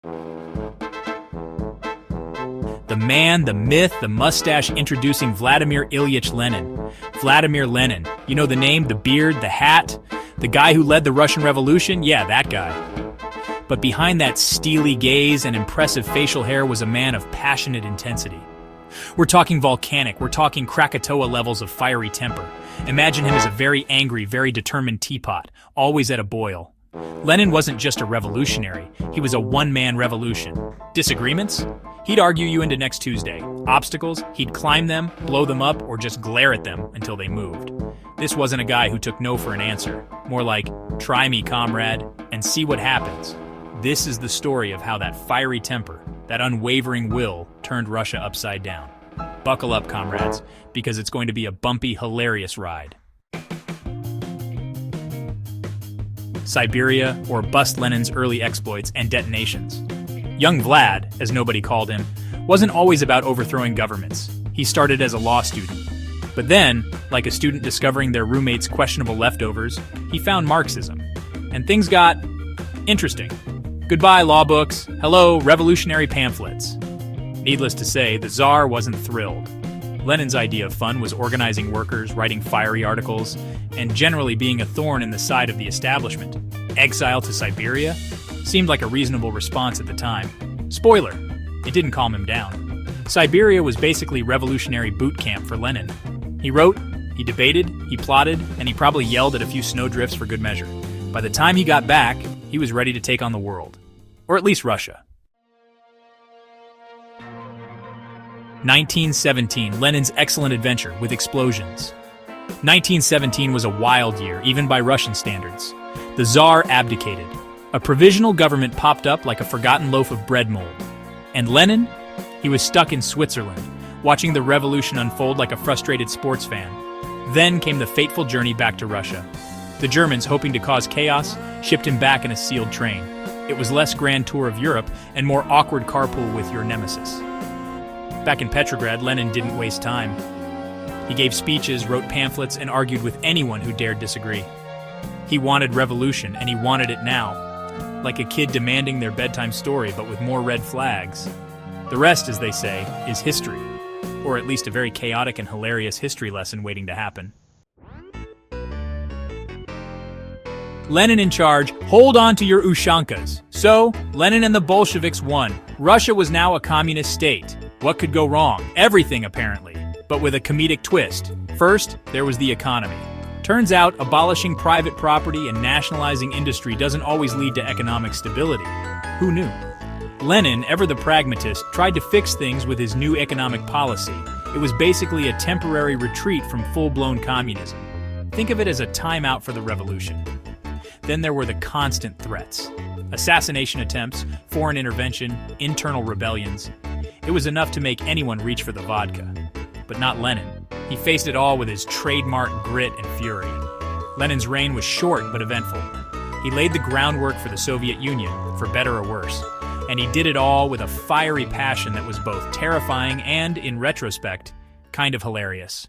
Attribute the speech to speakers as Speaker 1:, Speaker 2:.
Speaker 1: The man, the myth, the mustache, introducing Vladimir Ilyich Lenin. Vladimir Lenin. You know the name, the beard, the hat? The guy who led the Russian Revolution? Yeah, that guy. But behind that steely gaze and impressive facial hair was a man of passionate intensity. We're talking volcanic, we're talking Krakatoa levels of fiery temper. Imagine him as a very angry, very determined teapot, always at a boil. Lenin wasn't just a revolutionary, he was a one-man revolution. Disagreements? He'd argue you into next Tuesday. Obstacles? He'd climb them, blow them up, or just glare at them until they moved. This wasn't a guy who took no for an answer. More like, try me, comrade, and see what happens. This is the story of how that fiery temper, that unwavering will, turned Russia upside down. Buckle up, comrades, because it's going to be a bumpy, hilarious ride. Siberia, or Bust Lenin's early exploits and detonations. Young Vlad, as nobody called him, wasn't always about overthrowing governments. He started as a law student. But then, like a student discovering their roommate's questionable leftovers, he found Marxism. And things got interesting. Goodbye, law books. Hello, revolutionary pamphlets. Needless to say, the Tsar wasn't thrilled. Lenin's idea of fun was organizing workers, writing fiery articles, and generally being a thorn in the side of the establishment. Exile to Siberia seemed like a reasonable response at the time. Spoiler, it didn't calm him down. Siberia was basically revolutionary boot camp for Lenin. He wrote, he debated, he plotted, and he probably yelled at a few snowdrifts for good measure. By the time he got back, he was ready to take on the world. Or at least Russia. 1917, Lenin's excellent adventure with explosions. 1917 was a wild year, even by Russian standards. The Tsar abdicated. A provisional government popped up like a forgotten loaf of bread mold. And Lenin? He was stuck in Switzerland, watching the revolution unfold like a frustrated sports fan. Then came the fateful journey back to Russia. The Germans, hoping to cause chaos, shipped him back in a sealed train. It was less grand tour of Europe and more awkward carpool with your nemesis. Back in Petrograd, Lenin didn't waste time. He gave speeches, wrote pamphlets, and argued with anyone who dared disagree. He wanted revolution, and he wanted it now. Like a kid demanding their bedtime story, but with more red flags. The rest, as they say, is history. Or at least a very chaotic and hilarious history lesson waiting to happen. Lenin in charge, hold on to your Ushankas. So, Lenin and the Bolsheviks won. Russia was now a communist state. What could go wrong? Everything, apparently. But with a comedic twist. First, there was the economy. Turns out, abolishing private property and nationalizing industry doesn't always lead to economic stability. Who knew? Lenin, ever the pragmatist, tried to fix things with his new economic policy. It was basically a temporary retreat from full-blown communism. Think of it as a timeout for the revolution. Then there were the constant threats. Assassination attempts, foreign intervention, internal rebellions. It was enough to make anyone reach for the vodka. But not Lenin. He faced it all with his trademark grit and fury. Lenin's reign was short but eventful. He laid the groundwork for the Soviet Union, for better or worse. And he did it all with a fiery passion that was both terrifying and, in retrospect, kind of hilarious.